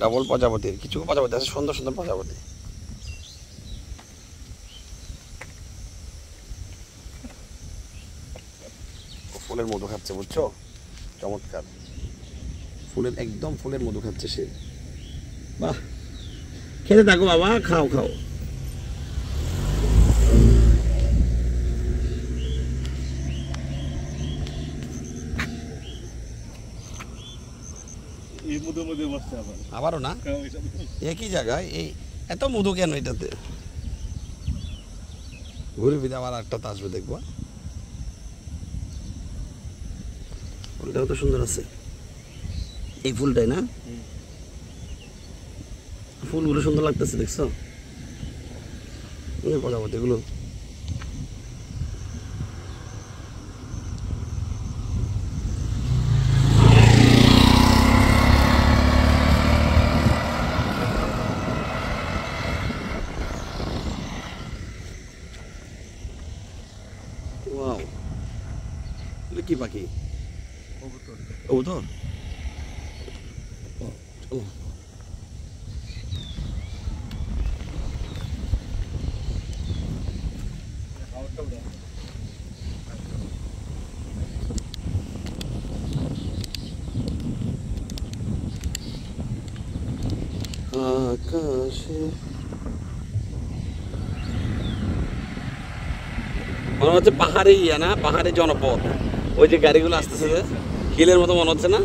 Double প্রজাপতির কিছু প্রজাপতি আছে, সুন্দর সুন্দর প্রজাপতি। ফুলের মধু খাচ্ছে, বুঝছো? চমৎকার, ফুলের একদম ফুলের মধু খাচ্ছে সে। বাহ, খেতে থাকো বাবা, খাও খাও। আবারও না, একই জায়গায় এই এত মধু কেন এটাতে? ঘুরে ফিরে আবার একটা আসবে, দেখবো। ফুলটাও তো সুন্দর আছে, এই ফুলটাই না? ফুলগুলো সুন্দর লাগতেছে, দেখছো প্রজাপতি গুলো? ওয়াও, কি পাখি? কবুতর। চলো। আকাশে মনে হচ্ছে পাহাড়ে ইয়া না, পাহাড়ে জনপদ। ওই যে গাড়িগুলো আসতেছে, হিলের মতো মনে হচ্ছে না?